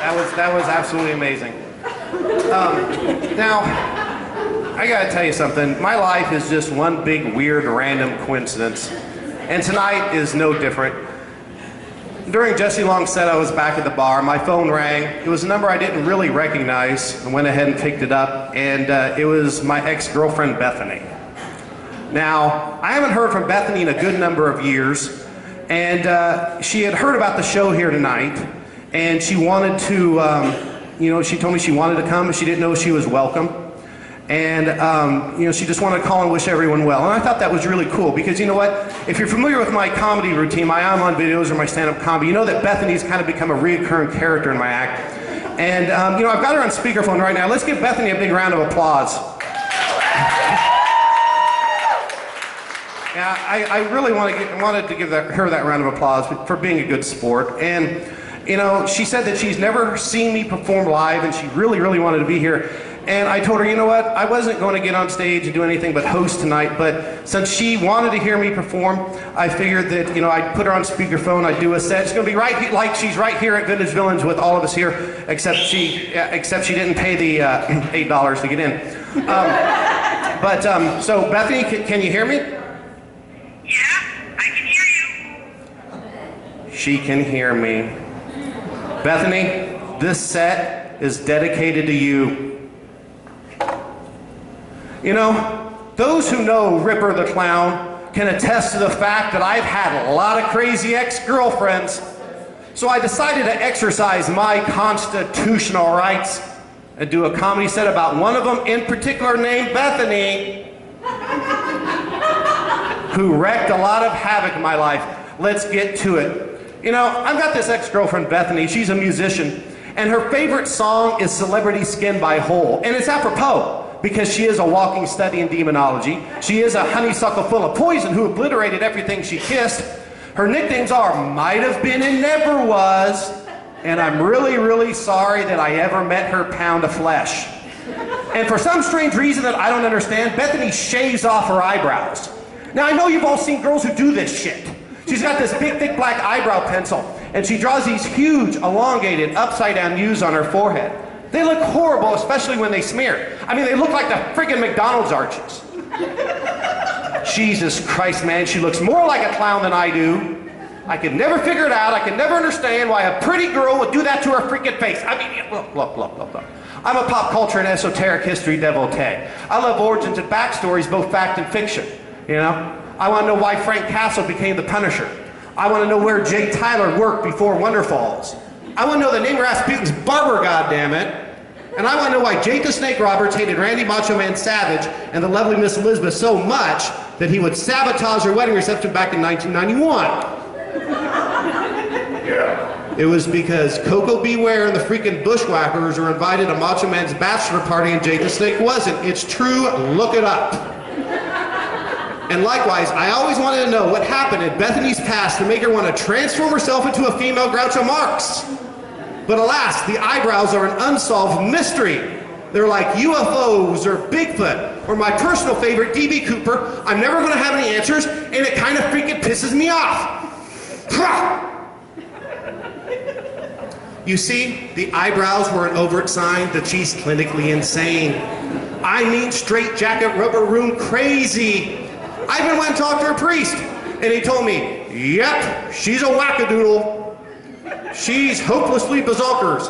That was absolutely amazing. Now, I gotta tell you something. My life is just one big, weird, random coincidence. And tonight is no different. During Jesse Long's set, I was back at the bar. My phone rang. It was a number I didn't really recognize. I went ahead and picked it up, and it was my ex-girlfriend, Bethany. Now, I haven't heard from Bethany in a good number of years, and she had heard about the show here tonight, and she wanted to, she told me she wanted to come, but she didn't know she was welcome. And, she just wanted to call and wish everyone well. And I thought that was really cool because, you know what? If you're familiar with my comedy routine, my online videos or my stand-up comedy, you know that Bethany's kind of become a reoccurring character in my act. And, I've got her on speakerphone right now. Let's give Bethany a big round of applause. Yeah, I really wanted to give her that round of applause for being a good sport. And, she said that she's never seen me perform live and she really, really wanted to be here. And I told her, you know what, I wasn't going to get on stage and do anything but host tonight, but since she wanted to hear me perform, I figured that, I'd put her on speakerphone, I'd do a set. It's going to be right like she's right here at Vintage Villains with all of us here, except she didn't pay the $8 to get in. So Bethany, can you hear me? Yeah, I can hear you. She can hear me. Bethany, this set is dedicated to you. Those who know Ripper the Clown can attest to the fact that I've had a lot of crazy ex-girlfriends. So I decided to exercise my constitutional rights and do a comedy set about one of them in particular named Bethany, who wrecked a lot of havoc in my life. Let's get to it. I've got this ex-girlfriend, Bethany. She's a musician, and her favorite song is Celebrity Skin by Hole, and it's apropos, because she is a walking study in demonology. She is a honeysuckle full of poison who obliterated everything she kissed. Her nicknames are Might Have Been and Never Was, and I'm really, really sorry that I ever met her pound of flesh. And for some strange reason that I don't understand, Bethany shaves off her eyebrows. Now, I know you've all seen girls who do this shit. She's got this big, thick black eyebrow pencil, and she draws these huge, elongated, upside-down U's on her forehead. They look horrible, especially when they smear. I mean, they look like the friggin' McDonald's arches. Jesus Christ, man, she looks more like a clown than I do. I could never figure it out. I could never understand why a pretty girl would do that to her freaking face. I mean, look. I'm a pop culture and esoteric history devotee. I love origins and backstories, both fact and fiction, I want to know why Frank Castle became the Punisher. I want to know where Jay Tyler worked before Wonderfalls. I want to know the name of Rasputin's barber, goddammit. And I want to know why Jake the Snake Roberts hated Randy Macho Man Savage and the lovely Miss Elizabeth so much that he would sabotage her wedding reception back in 1991. Yeah. It was because Coco Beware and the freaking Bushwhackers were invited to Macho Man's bachelor party and Jake the Snake wasn't. It's true, look it up. And likewise, I always wanted to know what happened in Bethany's past to make her want to transform herself into a female Groucho Marx. But alas, the eyebrows are an unsolved mystery. They're like UFOs or Bigfoot, or my personal favorite, D.B. Cooper. I'm never going to have any answers, and it kind of freaking pisses me off. You see, the eyebrows were an overt sign that she's clinically insane. I mean straight jacket rubber room crazy. I even went and talked to her priest, and he told me, yep, she's a wackadoodle. She's hopelessly berserkers.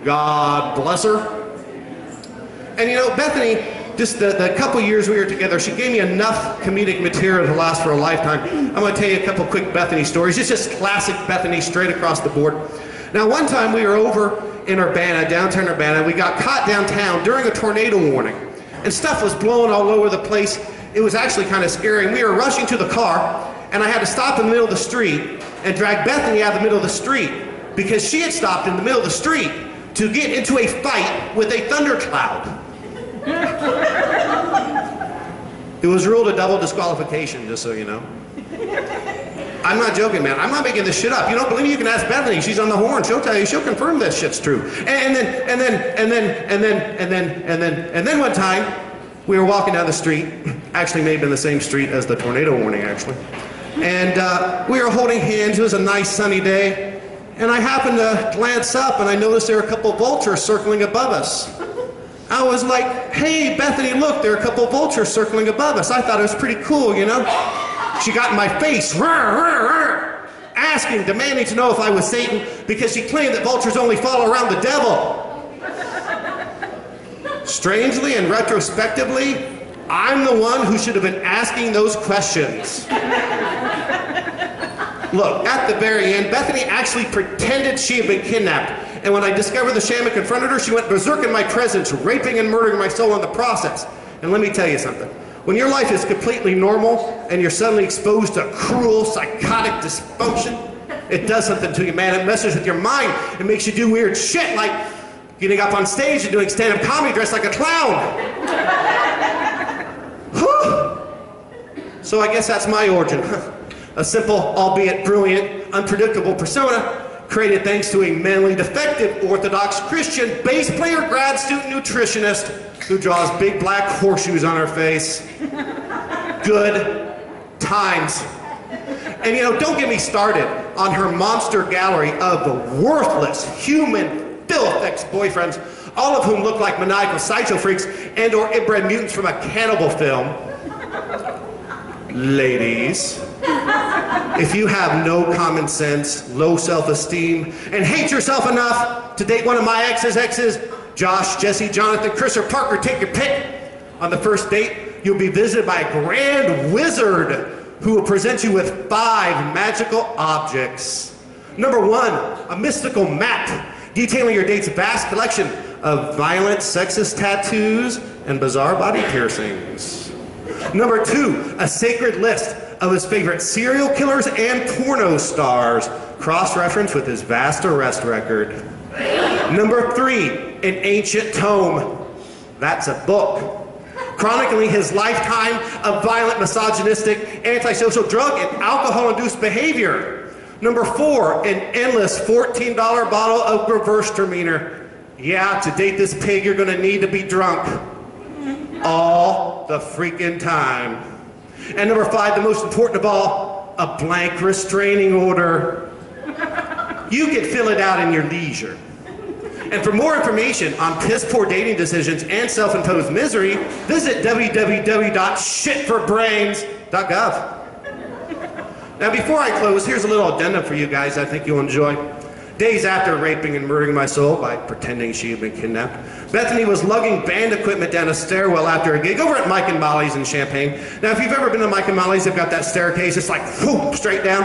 God bless her. And Bethany, just the couple years we were together, she gave me enough comedic material to last for a lifetime. I'm going to tell you a couple quick Bethany stories. It's just classic Bethany straight across the board. Now, one time we were over in Urbana, downtown Urbana. We got caught downtown during a tornado warning. And stuff was blowing all over the place. It was actually kind of scary. And we were rushing to the car, and I had to stop in the middle of the street and drag Bethany out of the middle of the street because she had stopped in the middle of the street to get into a fight with a thundercloud. It was ruled a double disqualification, just so you know. I'm not joking, man. I'm not making this shit up. You don't believe me? You can ask Bethany. She's on the horn. She'll tell you. She'll confirm this shit's true. And then one time, we were walking down the street. Actually, may have been the same street as the tornado warning, actually. And we were holding hands. It was a nice sunny day. And I happened to glance up and I noticed there were a couple of vultures circling above us. I was like, hey, Bethany, look, there are a couple of vultures circling above us. I thought it was pretty cool, you know? She got in my face, asking, demanding to know if I was Satan because she claimed that vultures only follow around the devil. Strangely and retrospectively, I'm the one who should have been asking those questions. Look, at the very end, Bethany actually pretended she had been kidnapped. And when I discovered the sham and confronted her, she went berserk in my presence, raping and murdering my soul in the process. And let me tell you something. When your life is completely normal and you're suddenly exposed to cruel, psychotic dysfunction, it does something to you, man. It messes with your mind. It makes you do weird shit like getting up on stage and doing stand-up comedy dressed like a clown. Whew. So I guess that's my origin. A simple, albeit brilliant, unpredictable persona created thanks to a mentally defective Orthodox Christian bass player, grad student nutritionist who draws big black horseshoes on her face. Good times. And you know, don't get me started on her monster gallery of worthless human filth ex-boyfriends, all of whom look like maniacal sideshow freaks and or inbred mutants from a cannibal film. Ladies, if you have no common sense, low self-esteem, and hate yourself enough to date one of my exes, Josh, Jesse, Jonathan, Chris, or Parker, take your pick. On the first date, you'll be visited by a grand wizard who will present you with 5 magical objects. Number 1, a mystical map detailing your date's vast collection of violent, sexist tattoos and bizarre body piercings. Number 2, a sacred list of his favorite serial killers and porno stars, cross-referenced with his vast arrest record. Number 3, an ancient tome. That's a book. Chronicling his lifetime of violent, misogynistic, antisocial drug and alcohol-induced behavior. Number 4, an endless $14 bottle of reverse demeanor. Yeah, to date this pig, you're gonna need to be drunk. All the freaking time. And number 5, the most important of all, a blank restraining order. You can fill it out in your leisure. And for more information on piss-poor dating decisions and self-imposed misery, visit www.shitforbrains.gov. Now before I close, here's a little addendum for you guys I think you'll enjoy. Days after raping and murdering my soul by pretending she had been kidnapped, Bethany was lugging band equipment down a stairwell after a gig over at Mike and Molly's in Champaign. Now if you've ever been to Mike and Molly's, they've got that staircase, it's like whoop, straight down.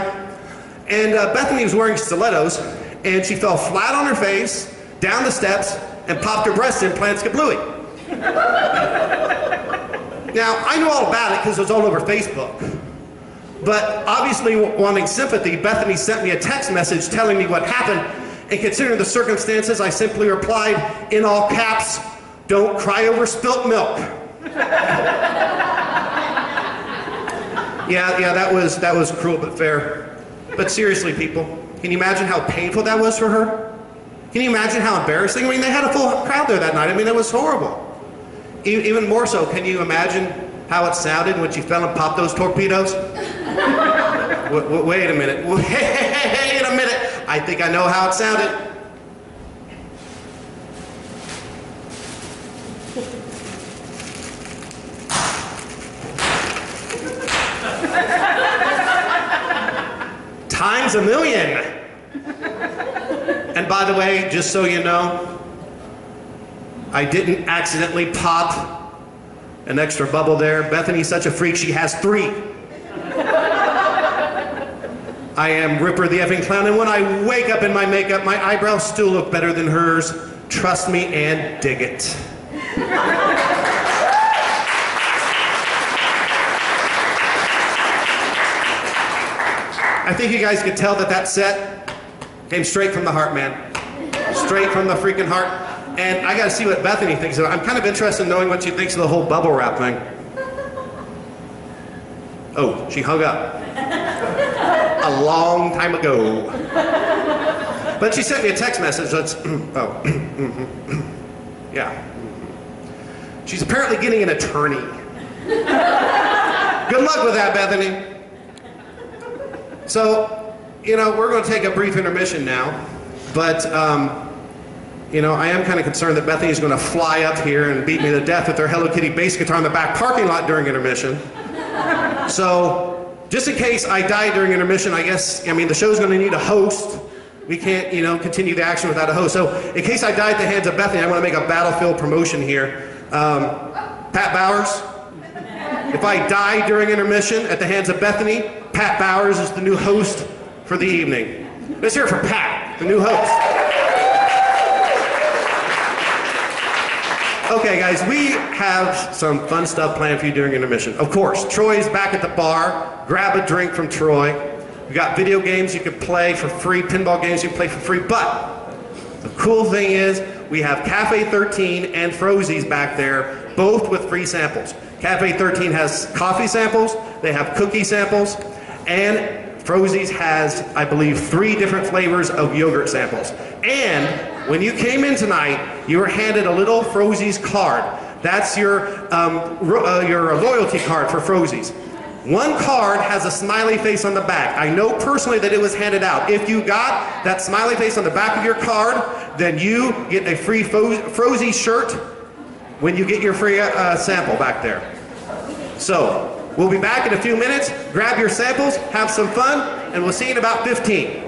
And Bethany was wearing stilettos, and she fell flat on her face, down the steps, and popped her breast implants kablooey. Now, I know all about it because it was all over Facebook. But obviously wanting sympathy, Bethany sent me a text message telling me what happened, and considering the circumstances, I simply replied in all caps, "Don't cry over spilt milk." Yeah, that was cruel but fair. But seriously, people, can you imagine how painful that was for her? Can you imagine how embarrassing? I mean, they had a full crowd there that night. I mean, it was horrible. Even more so, can you imagine how it sounded when she fell and popped those torpedoes? Wait a minute. Wait a minute. I think I know how it sounded. Times a million. And by the way, just so you know, I didn't accidentally pop an extra bubble there. Bethany's such a freak, she has 3. I am Ripper the effing clown, and when I wake up in my makeup, my eyebrows still look better than hers. Trust me and dig it. I think you guys could tell that set came straight from the heart, man. Straight from the freaking heart. And I gotta see what Bethany thinks of it. I'm kind of interested in knowing what she thinks of the whole bubble wrap thing. Oh, she hung up. A long time ago. But she sent me a text message that's, yeah. She's apparently getting an attorney. Good luck with that, Bethany. So, you know, we're going to take a brief intermission now. But, you know, I am kind of concerned that Bethany is going to fly up here and beat me to death with her Hello Kitty bass guitar in the back parking lot during intermission. So, just in case I die during intermission, I guess, I mean, the show's going to need a host. We can't, you know, continue the action without a host. So, in case I die at the hands of Bethany, I want to make a battlefield promotion here. Pat Bowers. If I die during intermission at the hands of Bethany, Pat Bowers is the new host for the evening. Let's hear it for Pat, the new host. Okay, guys, we have some fun stuff planned for you during intermission. Of course, Troy's back at the bar. Grab a drink from Troy. We got video games you can play for free, pinball games you can play for free. But the cool thing is we have Cafe 13 and Frozy's back there, both with free samples. Cafe 13 has coffee samples, they have cookie samples, and Frozy's has, I believe, 3 different flavors of yogurt samples. And when you came in tonight, you were handed a little Frozy's card. That's your loyalty card for Frozy's. One card has a smiley face on the back. I know personally that it was handed out. If you got that smiley face on the back of your card, then you get a free Frozy shirt when you get your free sample back there. So, we'll be back in a few minutes. Grab your samples, have some fun, and we'll see you in about 15.